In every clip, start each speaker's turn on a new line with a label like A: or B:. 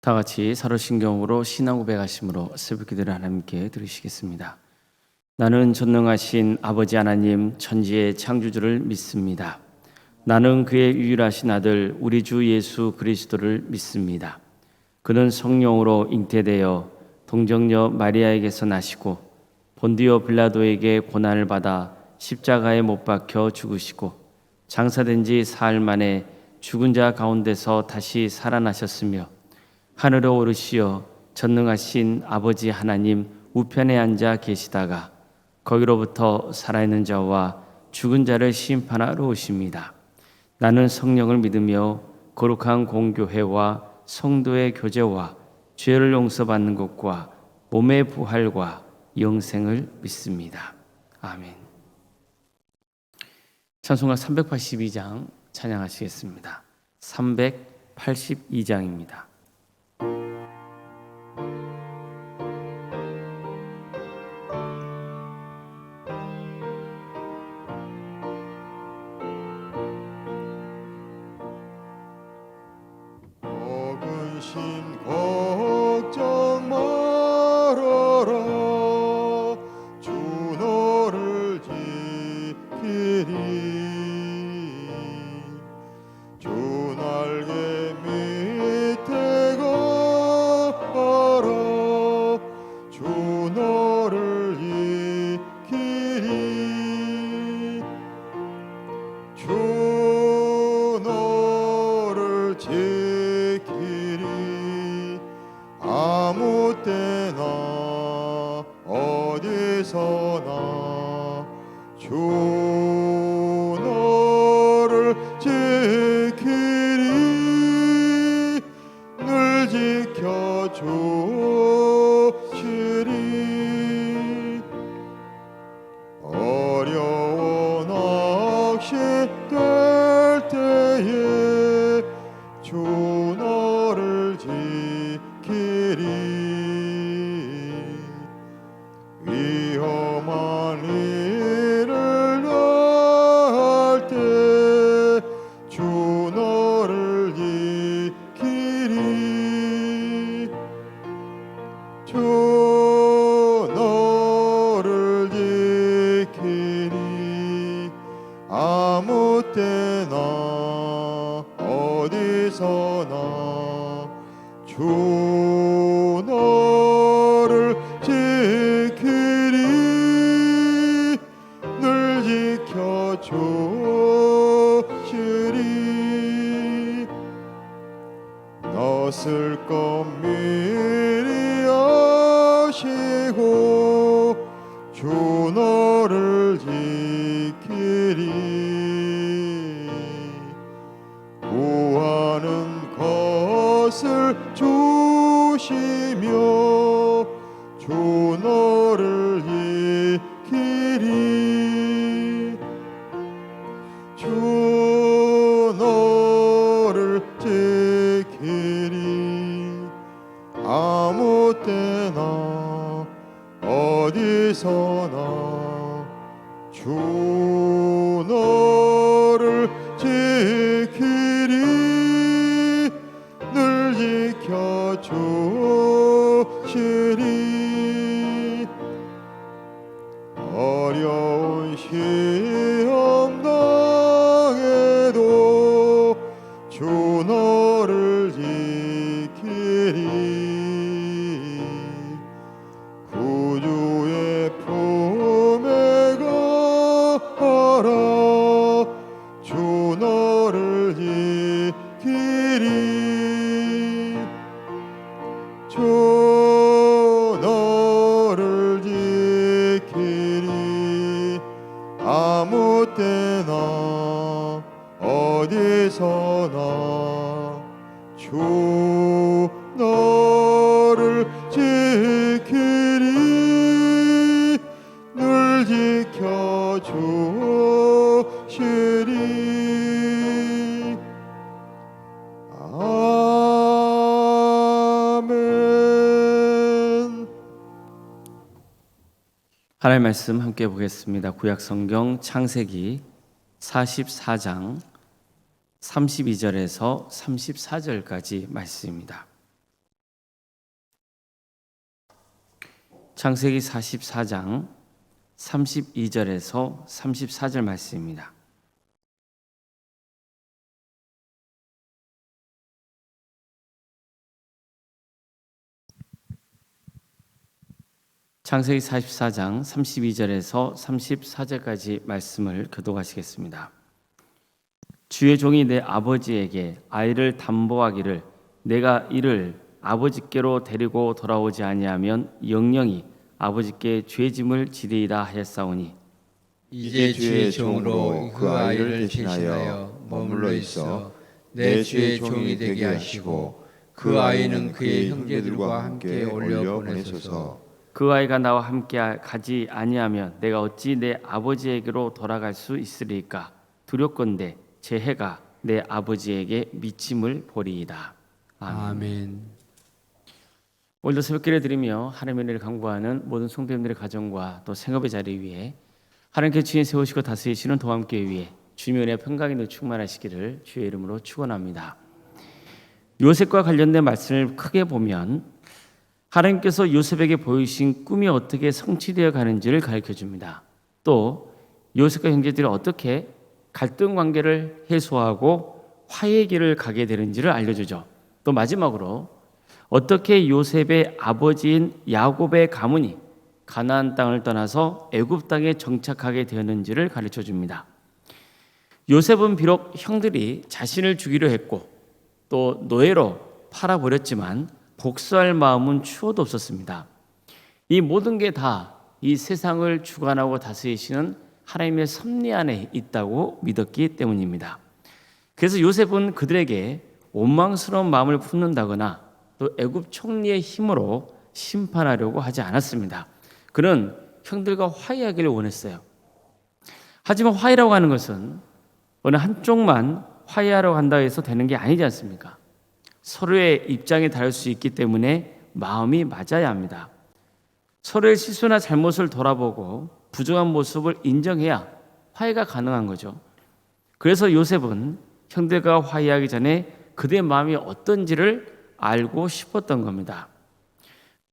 A: 다 같이 사도신경으로 신앙 고백하심으로 새벽 기도를 하나님께 드리시겠습니다. 나는 전능하신 아버지 하나님 천지의 창조주를 믿습니다. 나는 그의 유일하신 아들 우리 주 예수 그리스도를 믿습니다. 그는 성령으로 잉태되어 동정녀 마리아에게서 나시고 본디오 빌라도에게 고난을 받아 십자가에 못 박혀 죽으시고 장사된 지 사흘 만에 죽은 자 가운데서 다시 살아나셨으며 하늘에 오르시어 전능하신 아버지 하나님 우편에 앉아 계시다가 거기로부터 살아있는 자와 죽은 자를 심판하러 오십니다. 나는 성령을 믿으며 거룩한 공교회와 성도의 교제와 죄를 용서받는 것과 몸의 부활과 영생을 믿습니다. 아멘. 찬송가 382장 찬양하시겠습니다. 382장입니다.
B: 어근신 걱정 말아라 주 너를 지키리 주 날개 밑에 가라 주 너를 지키리 주 너를 지키리 아무 때나 어디서나 주 너를 지키리 늘 지켜주시리 어려운 낚시 될 때에 주 너를 지키리 위험한 일을 할 때 주 너를 지키리 주 너를 지키리 아무 때나 어디서나 주 너를 지키리 늘 지켜주시리 낯을 것 미리 아시고 주 너를 지키리 구하는 것을 주시며 주 너를 지키리 주 너를 지키리 아무 때나 어디서나 주 너를 지키리 늘 지켜주시리 어려운 시험 당해도 주 너를 지키리 구주의 품에 가라 주 너를 지키리 주 너를 지키리 아무 때나 어디서나 주 너를 지키리 늘 지켜주시리 아멘.
A: 하나님의 말씀 함께 보겠습니다. 구약 성경 창세기 44장 32절에서 34절까지 말씀입니다. 창세기 44장 32절에서 34절 말씀입니다. 창세기 44장 32절에서 34절까지 말씀을 교독하시겠습니다. 주의 종이 내 아버지에게 아이를 담보하기를 내가 이를 아버지께로 데리고 돌아오지 아니하면 영영이 아버지께 죄짐을 지리이다 하였사오니
C: 이제 주의 종으로 그 아이를 대신하여 머물러 있어 내 주의 종이 되게 하시고 그 아이는 그의 형제들과 함께 올려 보내소서.
A: 그 아이가 나와 함께 가지 아니하면 내가 어찌 내 아버지에게로 돌아갈 수 있으리까? 두렵건대 제 해가 내 아버지에게 미침을 보리이다.
C: 아멘.
A: 오늘도 새벽기를 드리며 하나님의 은혜를 간구하는 모든 성도님들의 가정과 또 생업의 자리 위에 하나님께 주인 세우시고 다스리시는 도함교회 위에 주님의 은혜와 평강이 충만하시기를 주의 이름으로 축원합니다. 요셉과 관련된 말씀을 크게 보면 하나님께서 요셉에게 보이신 꿈이 어떻게 성취되어 가는지를 가르쳐줍니다. 또 요셉과 형제들이 어떻게 갈등 관계를 해소하고 화해의 길을 가게 되는지를 알려주죠. 또 마지막으로 어떻게 요셉의 아버지인 야곱의 가문이 가나안 땅을 떠나서 애굽 땅에 정착하게 되었는지를 가르쳐줍니다. 요셉은 비록 형들이 자신을 죽이려 했고 또 노예로 팔아버렸지만 복수할 마음은 추호도 없었습니다. 이 모든 게 다 이 세상을 주관하고 다스리시는 하나님의 섭리 안에 있다고 믿었기 때문입니다. 그래서 요셉은 그들에게 원망스러운 마음을 품는다거나 또 애굽 총리의 힘으로 심판하려고 하지 않았습니다. 그는 형들과 화해하기를 원했어요. 하지만 화해라고 하는 것은 어느 한쪽만 화해하려고 한다고 해서 되는 게 아니지 않습니까? 서로의 입장이 다를 수 있기 때문에 마음이 맞아야 합니다. 서로의 실수나 잘못을 돌아보고 부정한 모습을 인정해야 화해가 가능한 거죠. 그래서 요셉은 형들과 화해하기 전에 그들의 마음이 어떤지를 알고 싶었던 겁니다.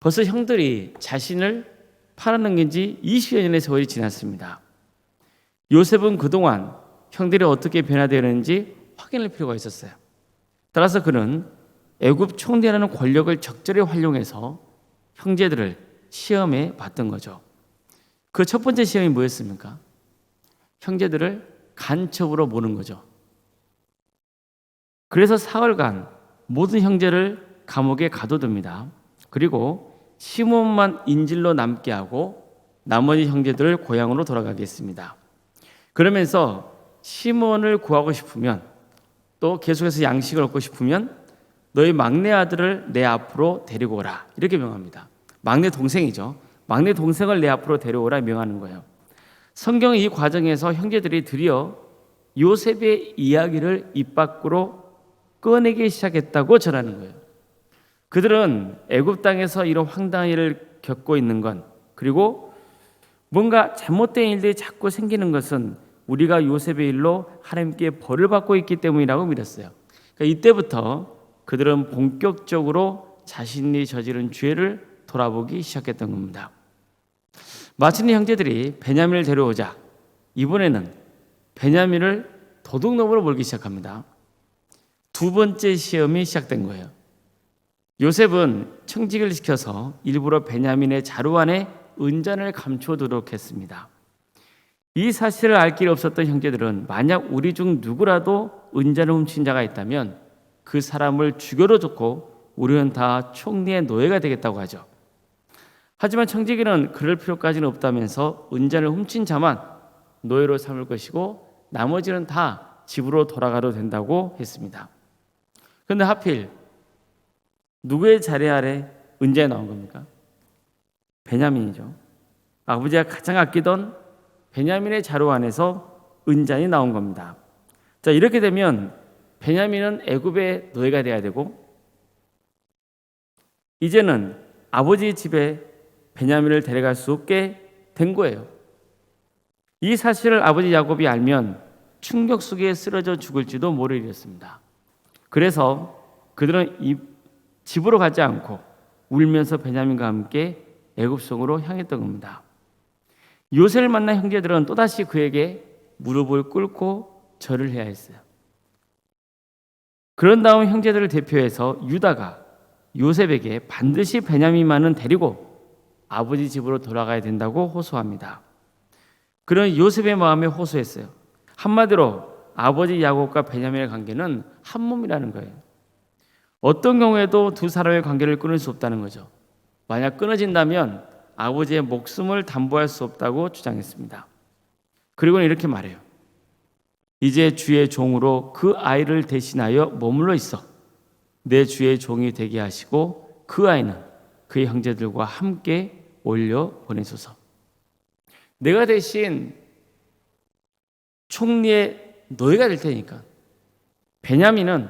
A: 벌써 형들이 자신을 팔아넘긴 지 20여 년의 세월이 지났습니다. 요셉은 그동안 형들이 어떻게 변화되었는지 확인할 필요가 있었어요. 따라서 그는 애굽 총리라는 권력을 적절히 활용해서 형제들을 시험에 봤던 거죠. 그 첫 번째 시험이 뭐였습니까? 형제들을 간첩으로 모는 거죠. 그래서 사흘간 모든 형제를 감옥에 가둬둡니다. 그리고 시몬만 인질로 남게 하고 나머지 형제들을 고향으로 돌아가게 했습니다. 그러면서 시몬을 구하고 싶으면 또 계속해서 양식을 얻고 싶으면 너희 막내 아들을 내 앞으로 데리고 오라 이렇게 명합니다. 막내 동생이죠. 막내 동생을 내 앞으로 데려오라 명하는 거예요. 성경의 이 과정에서 형제들이 드디어 요셉의 이야기를 입 밖으로 꺼내기 시작했다고 전하는 거예요. 그들은 애굽 땅에서 이런 황당한 일을 겪고 있는 건 그리고 뭔가 잘못된 일들이 자꾸 생기는 것은 우리가 요셉의 일로 하나님께 벌을 받고 있기 때문이라고 믿었어요. 그러니까 이때부터 그들은 본격적으로 자신이 저지른 죄를 돌아보기 시작했던 겁니다. 마침내 형제들이 베냐민을 데려오자 이번에는 베냐민을 도둑놈으로 몰기 시작합니다. 두 번째 시험이 시작된 거예요. 요셉은 청직을 시켜서 일부러 베냐민의 자루 안에 은잔을 감춰두도록 했습니다. 이 사실을 알 길이 없었던 형제들은 만약 우리 중 누구라도 은잔을 훔친 자가 있다면 그 사람을 죽여도 좋고 우리는 다 총리의 노예가 되겠다고 하죠. 하지만 청지기는 그럴 필요까지는 없다면서 은잔을 훔친 자만 노예로 삼을 것이고 나머지는 다 집으로 돌아가도 된다고 했습니다. 그런데 하필 누구의 자리 아래 은잔이 나온 겁니까? 베냐민이죠. 아버지가 가장 아끼던 베냐민의 자루 안에서 은잔이 나온 겁니다. 자, 이렇게 되면 베냐민은 애굽의 노예가 돼야 되고 이제는 아버지 집에 베냐민을 데려갈 수 없게 된 거예요. 이 사실을 아버지 야곱이 알면 충격 속에 쓰러져 죽을지도 모를 일이었습니다. 그래서 그들은 집으로 가지 않고 울면서 베냐민과 함께 애굽성으로 향했던 겁니다. 요셉을 만난 형제들은 또다시 그에게 무릎을 꿇고 절을 해야 했어요. 그런 다음 형제들을 대표해서 유다가 요셉에게 반드시 베냐민만은 데리고 아버지 집으로 돌아가야 된다고 호소합니다. 그런 요셉의 마음에 호소했어요. 한마디로 아버지 야곱과 베냐민의 관계는 한 몸이라는 거예요. 어떤 경우에도 두 사람의 관계를 끊을 수 없다는 거죠. 만약 끊어진다면 아버지의 목숨을 담보할 수 없다고 주장했습니다. 그리고는 이렇게 말해요. 이제 주의 종으로 그 아이를 대신하여 머물러 있어 내 주의 종이 되게 하시고 그 아이는 그의 형제들과 함께 올려 보내소서. 내가 대신 총리의 노예가 될 테니까 베냐민은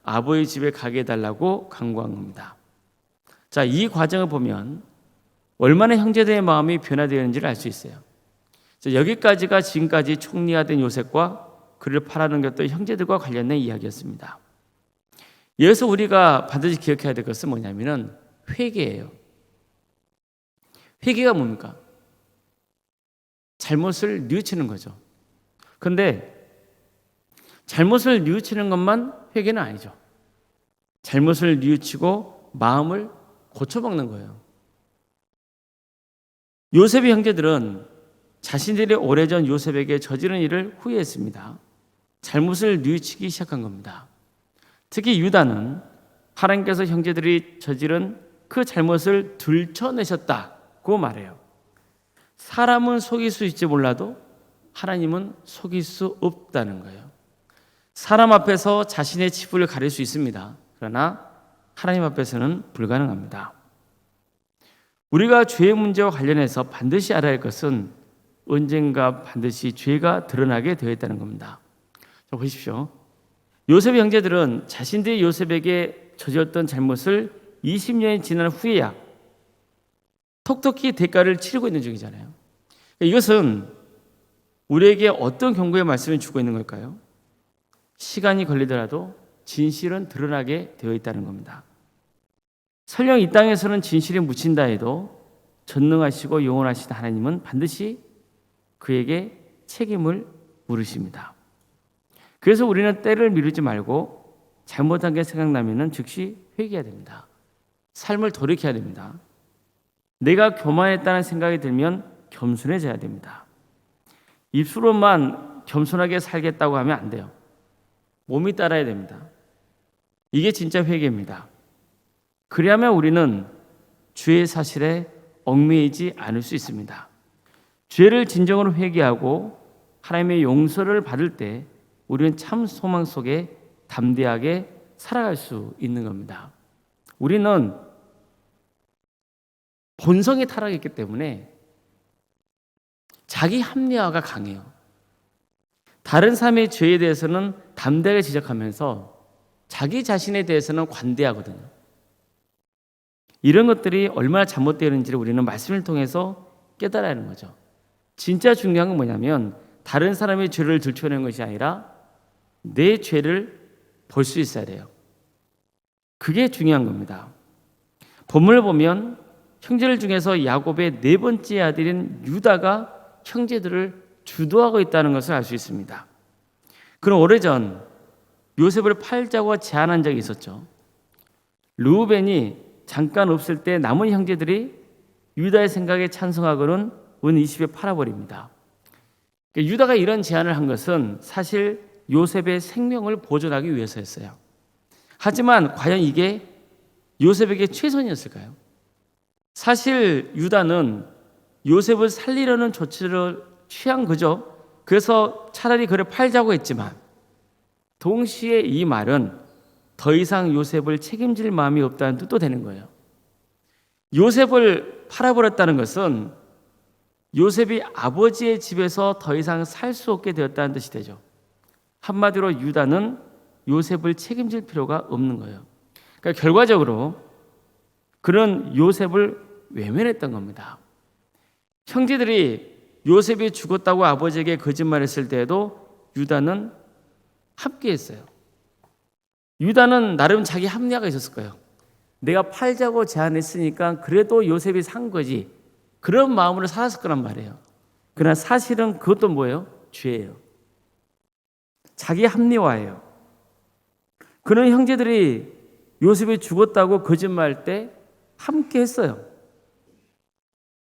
A: 아버지 집에 가게 해달라고 간구한 겁니다. 자, 이 과정을 보면 얼마나 형제들의 마음이 변화되었는지를 알 수 있어요. 자, 여기까지가 지금까지 총리가 된 요셉과 그를 팔아넘겼던 형제들과 관련된 이야기였습니다. 여기서 우리가 반드시 기억해야 될 것은 뭐냐면은 회개예요. 회개가 뭡니까? 잘못을 뉘우치는 거죠. 그런데 잘못을 뉘우치는 것만 회개는 아니죠. 잘못을 뉘우치고 마음을 고쳐먹는 거예요. 요셉의 형제들은 자신들이 오래전 요셉에게 저지른 일을 후회했습니다. 잘못을 뉘우치기 시작한 겁니다. 특히 유다는 하나님께서 형제들이 저지른 그 잘못을 들춰내셨다고 말해요. 사람은 속일 수 있지 몰라도 하나님은 속일 수 없다는 거예요. 사람 앞에서 자신의 치부를 가릴 수 있습니다. 그러나 하나님 앞에서는 불가능합니다. 우리가 죄의 문제와 관련해서 반드시 알아야 할 것은 언젠가 반드시 죄가 드러나게 되어 있다는 겁니다. 자, 보십시오. 요셉의 형제들은 자신들이 요셉에게 저질렀던 잘못을 20년이 지난 후에야 톡톡히 대가를 치르고 있는 중이잖아요. 이것은 우리에게 어떤 경고의 말씀을 주고 있는 걸까요? 시간이 걸리더라도 진실은 드러나게 되어 있다는 겁니다. 설령 이 땅에서는 진실이 묻힌다 해도 전능하시고 영원하신 하나님은 반드시 그에게 책임을 물으십니다. 그래서 우리는 때를 미루지 말고 잘못한 게 생각나면 즉시 회개해야 됩니다. 삶을 돌이켜야 됩니다. 내가 교만했다는 생각이 들면 겸손해져야 됩니다. 입술로만 겸손하게 살겠다고 하면 안 돼요. 몸이 따라야 됩니다. 이게 진짜 회개입니다. 그래야만 우리는 죄의 사실에 얽매이지 않을 수 있습니다. 죄를 진정으로 회개하고 하나님의 용서를 받을 때 우리는 참 소망 속에 담대하게 살아갈 수 있는 겁니다. 우리는 본성이 타락했기 때문에 자기 합리화가 강해요. 다른 사람의 죄에 대해서는 담대하게 지적하면서 자기 자신에 대해서는 관대하거든요. 이런 것들이 얼마나 잘못되는지를 우리는 말씀을 통해서 깨달아야 하는 거죠. 진짜 중요한 건 뭐냐면 다른 사람의 죄를 들춰내는 것이 아니라 내 죄를 볼 수 있어야 돼요. 그게 중요한 겁니다. 본문을 보면 형제들 중에서 야곱의 네 번째 아들인 유다가 형제들을 주도하고 있다는 것을 알 수 있습니다. 그럼 오래전 요셉을 팔자고 제안한 적이 있었죠. 르우벤이 잠깐 없을 때 남은 형제들이 유다의 생각에 찬성하고는 은 20에 팔아버립니다. 유다가 이런 제안을 한 것은 사실 요셉의 생명을 보존하기 위해서였어요. 하지만 과연 이게 요셉에게 최선이었을까요? 사실 유다는 요셉을 살리려는 조치를 취한 거죠. 그래서 차라리 그를 팔자고 했지만 동시에 이 말은 더 이상 요셉을 책임질 마음이 없다는 뜻도 되는 거예요. 요셉을 팔아버렸다는 것은 요셉이 아버지의 집에서 더 이상 살 수 없게 되었다는 뜻이 되죠. 한마디로 유다는 요셉을 책임질 필요가 없는 거예요. 그러니까 결과적으로 그는 요셉을 외면했던 겁니다. 형제들이 요셉이 죽었다고 아버지에게 거짓말했을 때에도 유다는 함께했어요. 유다는 나름 자기 합리화가 있었을 거예요. 내가 팔자고 제안했으니까 그래도 요셉이 산 거지. 그런 마음으로 살았을 거란 말이에요. 그러나 사실은 그것도 뭐예요? 죄예요. 자기 합리화예요. 그는 형제들이 요셉이 죽었다고 거짓말할 때 함께 했어요.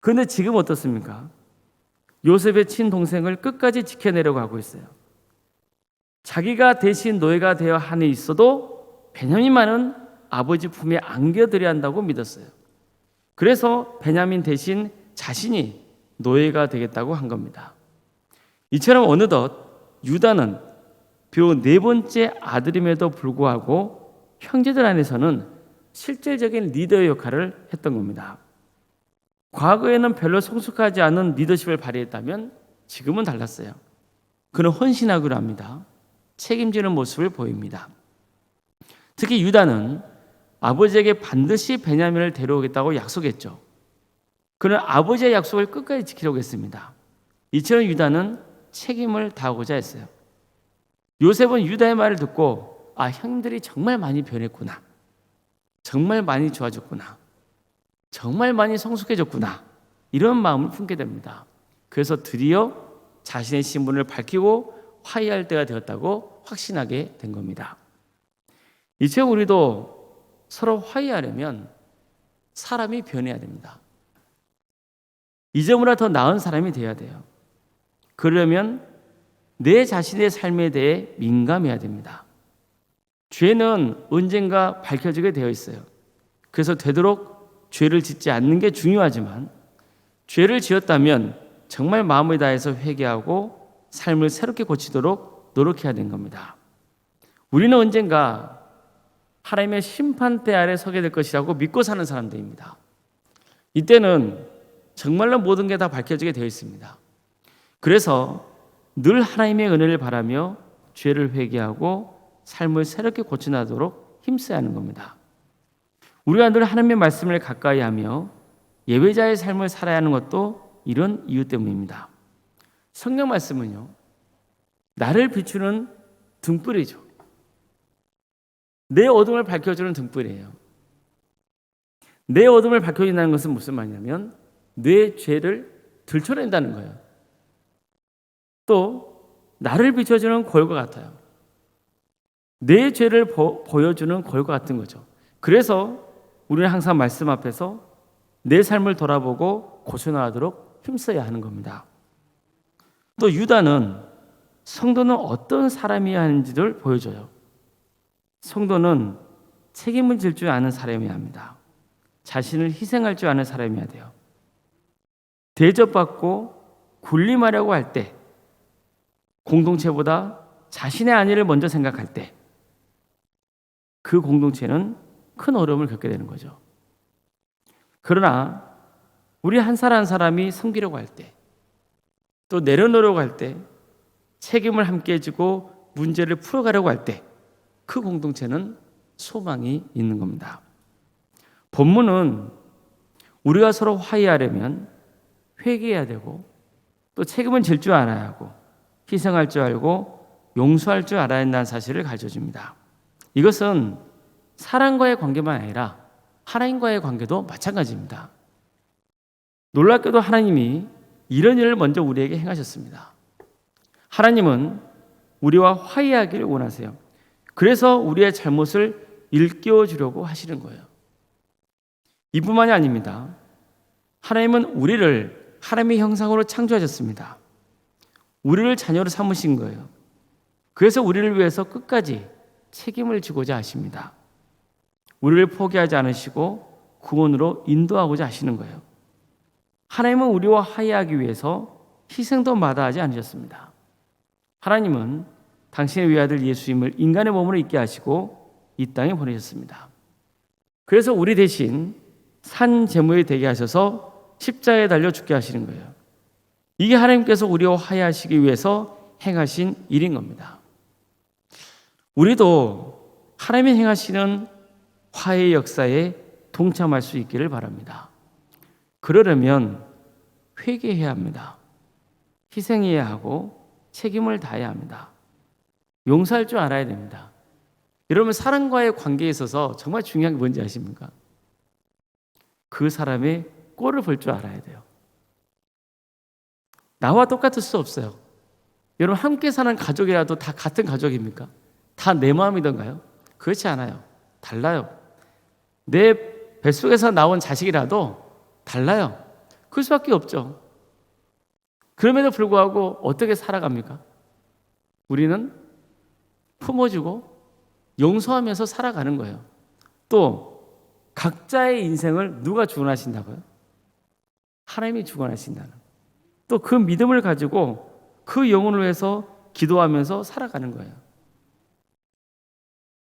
A: 그런데 지금 어떻습니까? 요셉의 친동생을 끝까지 지켜내려고 하고 있어요. 자기가 대신 노예가 되어 한해 있어도 베냐민만은 아버지 품에 안겨드려야 한다고 믿었어요. 그래서 베냐민 대신 자신이 노예가 되겠다고 한 겁니다. 이처럼 어느덧 유다는 비록 네 번째 아들임에도 불구하고 형제들 안에서는 실질적인 리더의 역할을 했던 겁니다. 과거에는 별로 성숙하지 않은 리더십을 발휘했다면 지금은 달랐어요. 그는 헌신하기로 합니다. 책임지는 모습을 보입니다. 특히 유다는 아버지에게 반드시 베냐민을 데려오겠다고 약속했죠. 그는 아버지의 약속을 끝까지 지키려고 했습니다. 이처럼 유다는 책임을 다하고자 했어요. 요셉은 유다의 말을 듣고 형들이 정말 많이 변했구나. 정말 많이 좋아졌구나. 정말 많이 성숙해졌구나. 이런 마음을 품게 됩니다. 그래서 드디어 자신의 신분을 밝히고 화해할 때가 되었다고 확신하게 된 겁니다. 이처럼 우리도 서로 화해하려면 사람이 변해야 됩니다. 이전보다 더 나은 사람이 되어야 돼요. 그러려면 내 자신의 삶에 대해 민감해야 됩니다. 죄는 언젠가 밝혀지게 되어 있어요. 그래서 되도록 죄를 짓지 않는 게 중요하지만 죄를 지었다면 정말 마음을 다해서 회개하고 삶을 새롭게 고치도록 노력해야 되는 겁니다. 우리는 언젠가 하나님의 심판대 아래 서게 될 것이라고 믿고 사는 사람들입니다. 이때는 정말로 모든 게 다 밝혀지게 되어 있습니다. 그래서 늘 하나님의 은혜를 바라며 죄를 회개하고 삶을 새롭게 고쳐나도록 힘써야 하는 겁니다. 우리가 늘 하나님의 말씀을 가까이 하며 예배자의 삶을 살아야 하는 것도 이런 이유 때문입니다. 성경 말씀은요, 나를 비추는 등불이죠. 내 어둠을 밝혀주는 등불이에요. 내 어둠을 밝혀준다는 것은 무슨 말이냐면 내 죄를 들춰낸다는 거예요. 또 나를 비춰주는 거울과 같아요. 내 죄를 보여주는 거울과 같은 거죠. 그래서 우리는 항상 말씀 앞에서 내 삶을 돌아보고 고쳐나가도록 힘써야 하는 겁니다. 또 유다는 성도는 어떤 사람이어야 하는지를 보여줘요. 성도는 책임을 질 줄 아는 사람이어야 합니다. 자신을 희생할 줄 아는 사람이어야 돼요. 대접받고 군림하려고 할 때 공동체보다 자신의 안위를 먼저 생각할 때 그 공동체는 큰 어려움을 겪게 되는 거죠. 그러나 우리 한 사람 한 사람이 섬기려고 할 때 또 내려놓으려고 할 때 책임을 함께 지고 문제를 풀어가려고 할 때 그 공동체는 소망이 있는 겁니다. 본문은 우리가 서로 화해하려면 회개해야 되고 또 책임은 질 줄 알아야 하고 희생할 줄 알고 용서할 줄 알아야 한다는 사실을 가르쳐줍니다. 이것은 사람과의 관계만 아니라 하나님과의 관계도 마찬가지입니다. 놀랍게도 하나님이 이런 일을 먼저 우리에게 행하셨습니다. 하나님은 우리와 화해하기를 원하세요. 그래서 우리의 잘못을 일깨워 주려고 하시는 거예요. 이뿐만이 아닙니다. 하나님은 우리를 하나님의 형상으로 창조하셨습니다. 우리를 자녀로 삼으신 거예요. 그래서 우리를 위해서 끝까지 책임을 지고자 하십니다. 우리를 포기하지 않으시고 구원으로 인도하고자 하시는 거예요. 하나님은 우리와 화해하기 위해서 희생도 마다하지 않으셨습니다. 하나님은 당신의 외아들 예수님을 인간의 몸으로 있게 하시고 이 땅에 보내셨습니다. 그래서 우리 대신 산 제물이 되게 하셔서 십자가에 달려 죽게 하시는 거예요. 이게 하나님께서 우리와 화해하시기 위해서 행하신 일인 겁니다. 우리도 하나님이 행하시는 화해의 역사에 동참할 수 있기를 바랍니다. 그러려면 회개해야 합니다. 희생해야 하고 책임을 다해야 합니다. 용서할 줄 알아야 됩니다. 여러분, 사람과의 관계에 있어서 정말 중요한 게 뭔지 아십니까? 그 사람의 꼴을 볼 줄 알아야 돼요. 나와 똑같을 수 없어요. 여러분, 함께 사는 가족이라도 다 같은 가족입니까? 다 내 마음이던가요? 그렇지 않아요. 달라요. 내 뱃속에서 나온 자식이라도 달라요. 그럴 수밖에 없죠. 그럼에도 불구하고 어떻게 살아갑니까? 우리는 품어주고 용서하면서 살아가는 거예요. 또 각자의 인생을 누가 주관하신다고요? 하나님이 주관하신다는. 또 그 믿음을 가지고 그 영혼을 위해서 기도하면서 살아가는 거예요.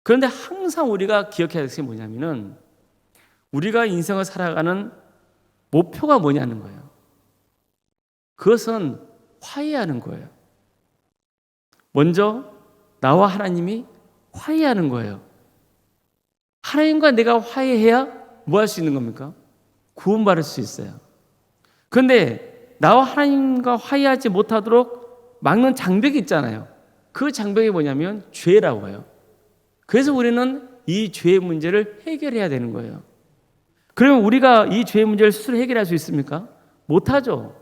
A: 그런데 항상 우리가 기억해야 할 것이 뭐냐면은 우리가 인생을 살아가는 목표가 뭐냐는 거예요. 그것은 화해하는 거예요. 먼저 나와 하나님이 화해하는 거예요. 하나님과 내가 화해해야 뭐 할 수 있는 겁니까? 구원받을 수 있어요. 그런데 나와 하나님과 화해하지 못하도록 막는 장벽이 있잖아요. 그 장벽이 뭐냐면 죄라고 해요. 그래서 우리는 이 죄의 문제를 해결해야 되는 거예요. 그러면 우리가 이 죄의 문제를 스스로 해결할 수 있습니까? 못하죠.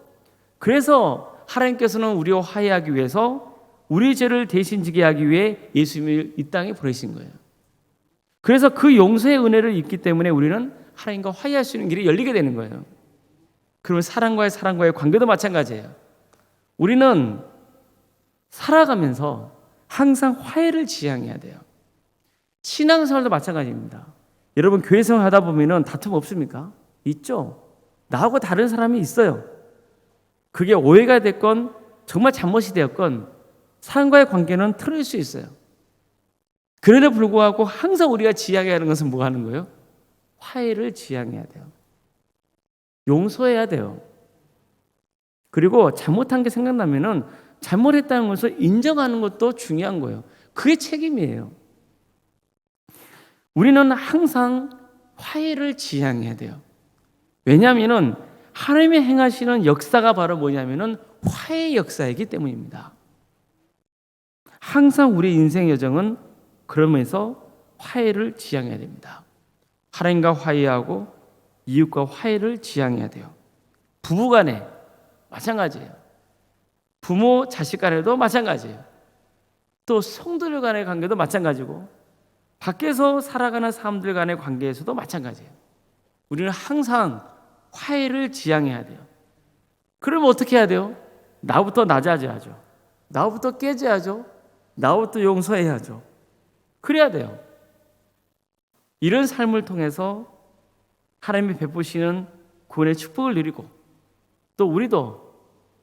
A: 그래서 하나님께서는 우리와 화해하기 위해서 우리 죄를 대신 지게 하기 위해 예수님을 이 땅에 보내신 거예요. 그래서 그 용서의 은혜를 입기 때문에 우리는 하나님과 화해할 수 있는 길이 열리게 되는 거예요. 그러면 사람과의 관계도 마찬가지예요. 우리는 살아가면서 항상 화해를 지향해야 돼요. 신앙생활도 마찬가지입니다. 여러분, 교회 생활 하다 보면은 다툼 없습니까? 있죠. 나하고 다른 사람이 있어요. 그게 오해가 됐건 정말 잘못이 되었건 사람과의 관계는 틀을 수 있어요. 그럼에도 불구하고 항상 우리가 지향해야 하는 것은 뭐 하는 거예요? 화해를 지향해야 돼요. 용서해야 돼요. 그리고 잘못한 게 생각나면은 잘못했다는 것을 인정하는 것도 중요한 거예요. 그게 책임이에요. 우리는 항상 화해를 지향해야 돼요. 왜냐하면은 하나님이 행하시는 역사가 바로 뭐냐면은 화해의 역사이기 때문입니다. 항상 우리 인생 여정은 그러면서 화해를 지향해야 됩니다. 하나님과 화해하고 이웃과 화해를 지향해야 돼요. 부부간에 마찬가지예요. 부모 자식 간에도 마찬가지예요. 또 성도들 간의 관계도 마찬가지고 밖에서 살아가는 사람들 간의 관계에서도 마찬가지예요. 우리는 항상 화해를 지향해야 돼요. 그러면 어떻게 해야 돼요? 나부터 낮아져야죠. 나부터 깨져야죠. 나부터 용서해야죠. 그래야 돼요. 이런 삶을 통해서 하나님이 베푸시는 구원의 축복을 누리고 또 우리도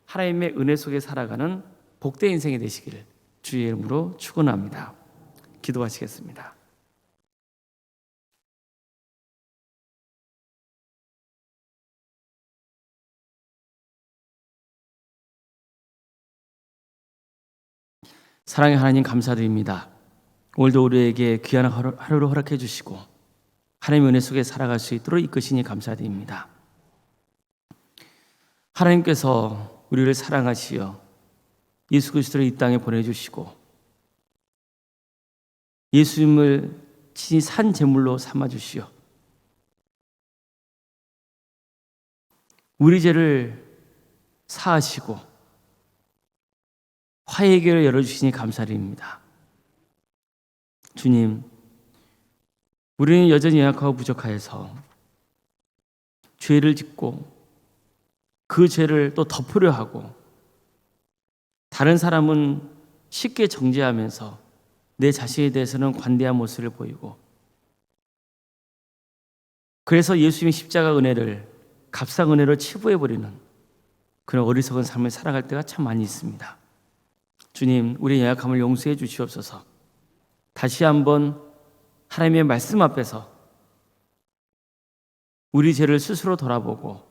A: 하나님의 은혜 속에 살아가는 복된 인생이 되시기를 주의 이름으로 축원합니다. 기도하시겠습니다. 사랑의 하나님, 감사드립니다. 오늘도 우리에게 귀한 하루를 허락해 주시고 하나님의 은혜 속에 살아갈 수 있도록 이끄시니 감사드립니다. 하나님께서 우리를 사랑하시어 예수 그리스도를 이 땅에 보내주시고 예수님을 친히 산 제물로 삼아주시어 우리 죄를 사하시고 화해의 길을 열어주시니 감사드립니다. 주님, 우리는 여전히 연약하고 부족하여서 죄를 짓고 그 죄를 또 덮으려 하고 다른 사람은 쉽게 정죄하면서 내 자신에 대해서는 관대한 모습을 보이고 그래서 예수님의 십자가 은혜를 값싼 은혜로 치부해버리는 그런 어리석은 삶을 살아갈 때가 참 많이 있습니다. 주님, 우리의 연약함을 용서해 주시옵소서. 다시 한번 하나님의 말씀 앞에서 우리 죄를 스스로 돌아보고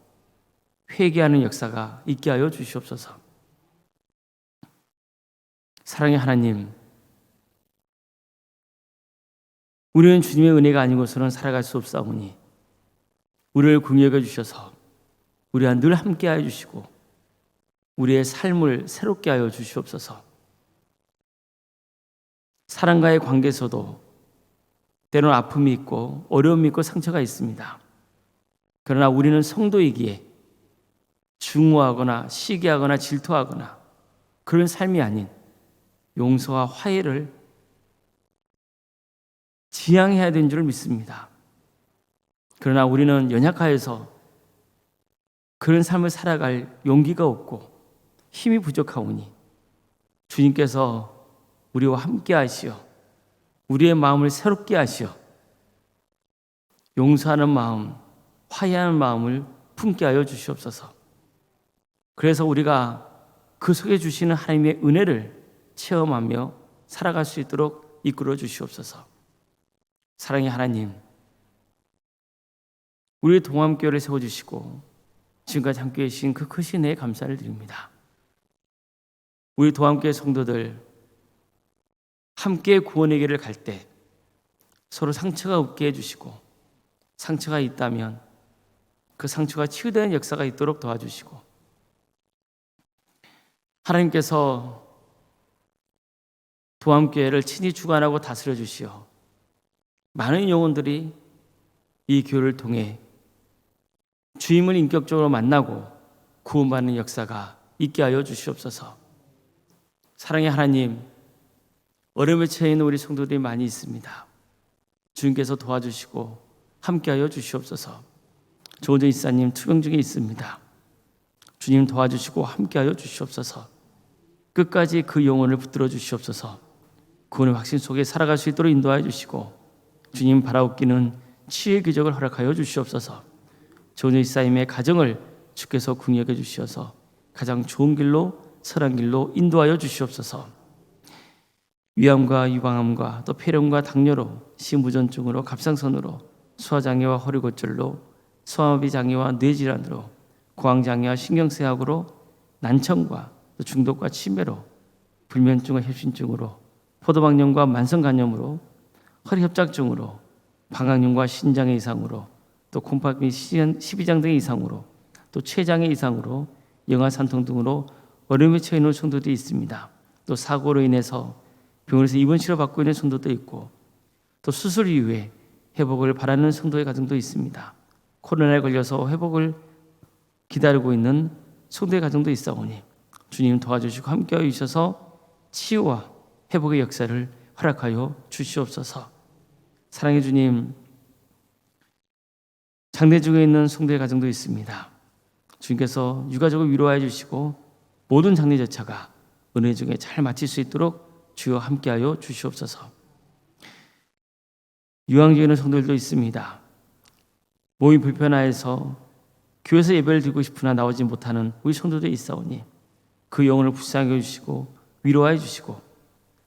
A: 회개하는 역사가 있게 하여 주시옵소서. 사랑의 하나님, 우리는 주님의 은혜가 아니고서는 살아갈 수 없사오니 우리를 긍휼히 여겨주셔서 우리와 늘 함께하여 주시고 우리의 삶을 새롭게 하여 주시옵소서. 사람과의 관계에서도 때로는 아픔이 있고 어려움이 있고 상처가 있습니다. 그러나 우리는 성도이기에 중후하거나 시기하거나 질투하거나 그런 삶이 아닌 용서와 화해를 지향해야 되는 줄 믿습니다. 그러나 우리는 연약하여서 그런 삶을 살아갈 용기가 없고 힘이 부족하오니 주님께서 우리와 함께 하시어 우리의 마음을 새롭게 하시어 용서하는 마음, 화해하는 마음을 품게 하여 주시옵소서. 그래서 우리가 그 속에 주시는 하나님의 은혜를 체험하며 살아갈 수 있도록 이끌어 주시옵소서. 사랑의 하나님, 우리 동암교회를 세워주시고 지금까지 함께 계신 그 크신 은혜에 감사를 드립니다. 우리 동암교회 성도들 함께 구원의 길을 갈 때 서로 상처가 없게 해주시고 상처가 있다면 그 상처가 치유되는 역사가 있도록 도와주시고 하나님께서 동암교회를 친히 주관하고 다스려 주시어 많은 영혼들이 이 교회를 통해 주임을 인격적으로 만나고 구원받는 역사가 있게 하여 주시옵소서. 사랑의 하나님, 어려움에 처해 있는 우리 성도들이 많이 있습니다. 주님께서 도와주시고 함께하여 주시옵소서. 조은정 이사님 투병 중에 있습니다. 주님 도와주시고 함께하여 주시옵소서. 끝까지 그 영혼을 붙들어 주시옵소서. 구원의 확신 속에 살아갈 수 있도록 인도하여 주시고 주님 바라옵기는 치유의 기적을 허락하여 주시옵소서. 조은정 이사님의 가정을 주께서 긍휼히 주시어서 가장 좋은 길로 선한 길로 인도하여 주시옵소서. 위암과 유방암과 또 폐렴과 당뇨로 심부전증으로 갑상선으로 소화장애와 허리골절로 소화마비 장애와 뇌질환으로 고황장애와 신경쇠약으로 난청과 또 중독과 치매로 불면증과 협심증으로 포도막염과 만성간염으로 허리협착증으로 방광염과 신장의 이상으로 또 곰팡이 및 십이장 등의 이상으로 또 췌장의 이상으로 영아산통 등으로 어려움에 처해 있는 성도들이 있습니다. 또 사고로 인해서 병원에서 입원 치료받고 있는 성도도 있고 또 수술 이후에 회복을 바라는 성도의 가정도 있습니다. 코로나에 걸려서 회복을 기다리고 있는 성도의 가정도 있사오니 주님 도와주시고 함께하여 주셔서 치유와 회복의 역사를 허락하여 주시옵소서. 사랑의 주님, 장례 중에 있는 성도의 가정도 있습니다. 주님께서 유가족을 위로하여 주시고 모든 장례 절차가 은혜 중에 잘 마칠 수 있도록 주여 함께하여 주시옵소서. 유황 중에 있는 성도들도 있습니다. 몸이 불편하여서 교회에서 예배를 드리고 싶으나 나오지 못하는 우리 성도들이 있사오니 그 영혼을 불쌍히 해주시고 위로하여 주시고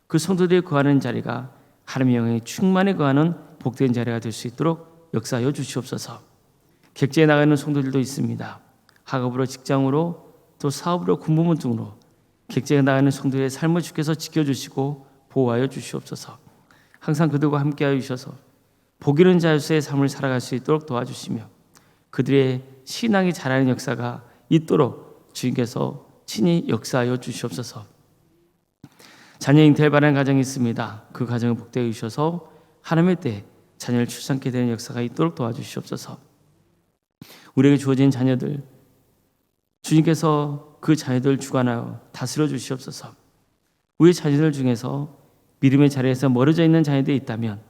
A: 그 성도들이 거하는 자리가 하나님의 영광이 충만히 거하는 복된 자리가 될 수 있도록 역사하여 주시옵소서. 객지에 나가 있는 성도들도 있습니다. 학업으로 직장으로 또 사업으로 군부문 등으로 객지에 나가 있는 성도들의 삶을 주께서 지켜주시고 보호하여 주시옵소서. 항상 그들과 함께하여 주셔서 복 있는 자유의 삶을 살아갈 수 있도록 도와주시며 그들의 신앙이 자라는 역사가 있도록 주님께서 친히 역사하여 주시옵소서. 자녀 잉태를 바라는 가정이 있습니다. 그 가정을 복되게 주셔서 하나님의 때에 자녀를 출산케 되는 역사가 있도록 도와주시옵소서. 우리에게 주어진 자녀들 주님께서 그 자녀들을 주관하여 다스려 주시옵소서. 우리 자녀들 중에서 믿음의 자리에서 멀어져 있는 자녀들이 있다면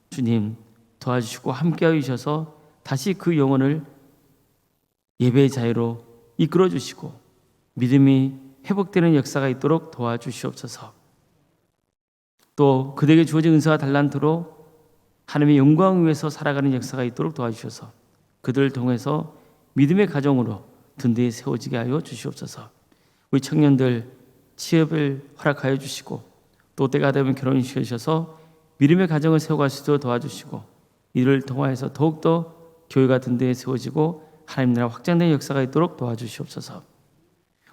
A: 주님 도와주시고 함께하여 주셔서 다시 그 영혼을 예배의 자유로 이끌어 주시고 믿음이 회복되는 역사가 있도록 도와주시옵소서. 또 그들에게 주어진 은사와 달란트로 하나님의 영광을 위해서 살아가는 역사가 있도록 도와주셔서 그들을 통해서 믿음의 가정으로 든든히 세워지게 하여 주시옵소서. 우리 청년들 취업을 허락하여 주시고 또 때가 되면 결혼을 시켜주셔서 믿음의 가정을 세워갈 수 있도록 도와주시고 이를 통하여서 더욱더 교회가 든든히 세워지고 하나님 나라 확장되는 역사가 있도록 도와주시옵소서.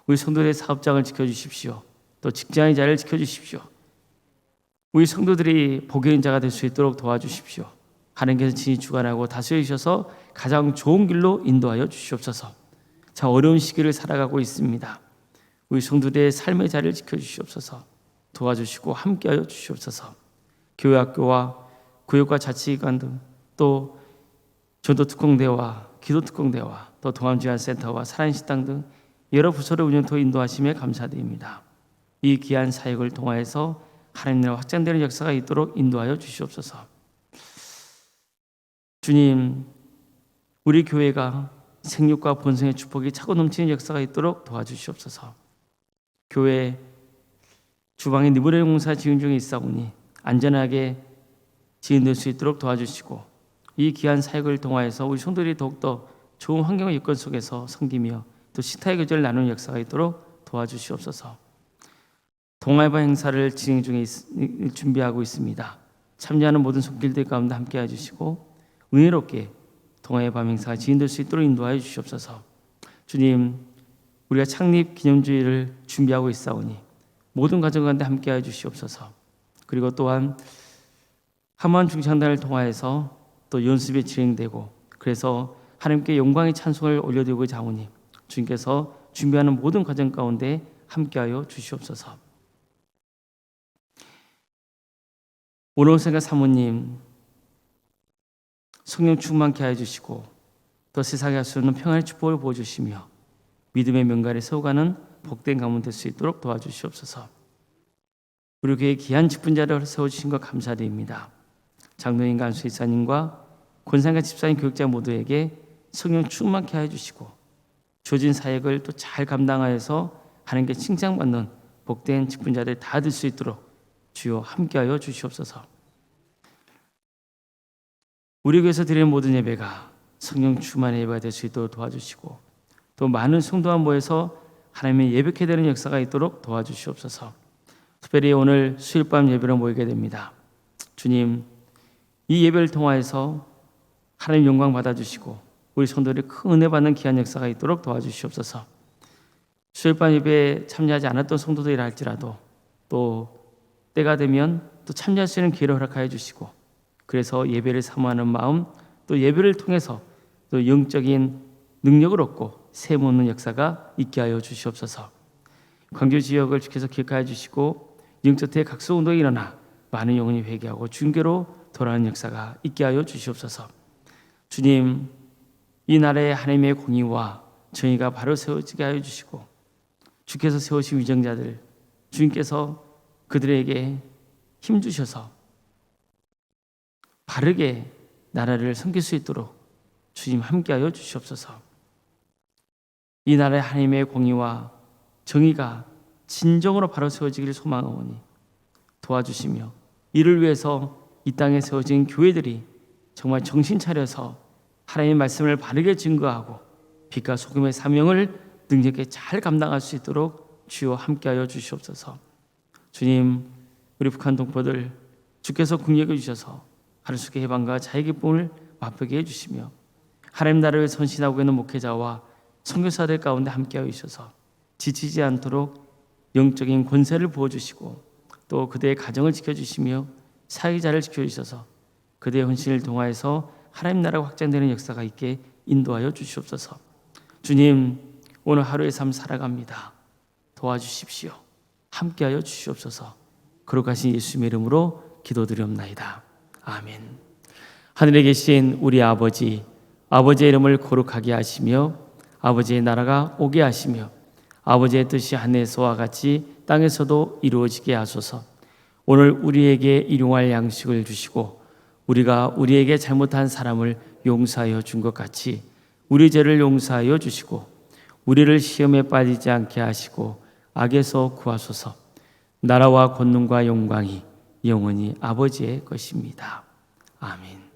A: 우리 성도들의 사업장을 지켜주십시오. 또 직장의 자리를 지켜주십시오. 우리 성도들이 복의 인자가 될 수 있도록 도와주십시오. 하나님께서 친히 주관하고 다스려 주셔서 가장 좋은 길로 인도하여 주시옵소서. 참 어려운 시기를 살아가고 있습니다. 우리 성도들의 삶의 자리를 지켜주시옵소서. 도와주시고 함께하여 주시옵소서. 교회 학교와 구역과 자치기관 등 또 전도특공대와 기도특공대와 또 동암지원센터와 살아있는 등 여러 부서를 운영토 인도하심에 감사드립니다. 이 귀한 사역을 통하여서 하나님 나라 확장되는 역사가 있도록 인도하여 주시옵소서. 주님, 우리 교회가 생육과 본성의 축복이 차고 넘치는 역사가 있도록 도와주시옵소서. 교회 주방에 니브레 공사 진행 중에 있사오니 안전하게 진행될 수 있도록 도와주시고 이 귀한 사역을 통하여서 우리 성도들이 더욱더 좋은 환경과 여건 속에서 섬기며 또 식탁의 교제를 나누는 역사가 있도록 도와주시옵소서. 동아일보 행사를 진행 중에 준비하고 있습니다. 참여하는 모든 손길들 가운데 함께 해주시고 은혜롭게 동아일보 행사가 진행될 수 있도록 인도하여 주시옵소서. 주님, 우리가 창립 기념주의를 준비하고 있사오니 모든 가정 가운데 함께 해 주시옵소서. 그리고 또한 함원 중창단을 통하여서 또 연습이 진행되고 그래서 하나님께 영광의 찬송을 올려드리고자 하오니 주님께서 준비하는 모든 과정 가운데 함께하여 주시옵소서. 오노생각 사모님 성령 충만케 하여 주시고 또 세상에 할 수 없는 평안의 축복을 부어주시며 믿음의 명가를 세워가는 복된 가문 될 수 있도록 도와주시옵소서. 우리 교회 귀한 직분자를 세워주신 것 감사드립니다. 장로님과 안수이사님과 권상과 집사님 교육자 모두에게 성령 충만케 하여 주시고 주어진 사역을 또 잘 감당하여서 하나님께 칭찬받는 복된 직분자들 다 될 수 있도록 주여 함께하여 주시옵소서. 우리 교회에서 드리는 모든 예배가 성령 충만의 예배가 될 수 있도록 도와주시고 또 많은 성도가 모여서 하나님의 예배케 되는 역사가 있도록 도와주시옵소서. 특별히 오늘 수요일밤 예배로 모이게 됩니다. 주님, 이 예배를 통하여서 하나님 영광 받아주시고 우리 성도들이 큰 은혜 받는 귀한 역사가 있도록 도와주시옵소서. 수요일밤 예배에 참여하지 않았던 성도들이라 할지라도 또 때가 되면 또 참여할 수 있는 기회를 허락하여 주시고 그래서 예배를 사모하는 마음 또 예배를 통해서 또 영적인 능력을 얻고 셈 없는 역사가 있게 하여 주시옵소서. 광주 지역을 주께서 기억하여 주시고 영적대 각성운동이 일어나 많은 영혼이 회개하고 주님께로 돌아오는 역사가 있게 하여 주시옵소서. 주님, 이 나라의 하나님의 공의와 정의가 바로 세워지게 하여 주시고 주께서 세우신 위정자들 주님께서 그들에게 힘주셔서 바르게 나라를 섬길 수 있도록 주님 함께하여 주시옵소서. 이 나라의 하나님의 공의와 정의가 진정으로 바로 세워지기를 소망하오니 도와주시며 이를 위해서 이 땅에 세워진 교회들이 정말 정신 차려서 하나님의 말씀을 바르게 증거하고 빛과 소금의 사명을 능력있게 잘 감당할 수 있도록 주여 함께하여 주시옵소서. 주님, 우리 북한 동포들 주께서 국력을 주셔서 하루속의 해방과 자유 기쁨을 맛보게 해주시며 하나님 나라를 선신하고 있는 목회자와 선교사들 가운데 함께하여 주셔서 지치지 않도록 영적인 권세를 부어주시고 또 그대의 가정을 지켜주시며 사회자를 지켜주셔서 그대의 헌신을 통하여서 하나님 나라가 확장되는 역사가 있게 인도하여 주시옵소서. 주님, 오늘 하루의 삶 살아갑니다. 도와주십시오. 함께하여 주시옵소서. 거룩하신 예수님의 이름으로 기도드리옵나이다. 아멘. 하늘에 계신 우리 아버지, 아버지의 이름을 거룩하게 하시며 아버지의 나라가 오게 하시며 아버지의 뜻이 하늘에서와 같이 땅에서도 이루어지게 하소서. 오늘 우리에게 일용할 양식을 주시고 우리가 우리에게 잘못한 사람을 용서하여 준 것 같이 우리 죄를 용서하여 주시고 우리를 시험에 빠지지 않게 하시고 악에서 구하소서. 나라와 권능과 영광이 영원히 아버지의 것입니다. 아멘.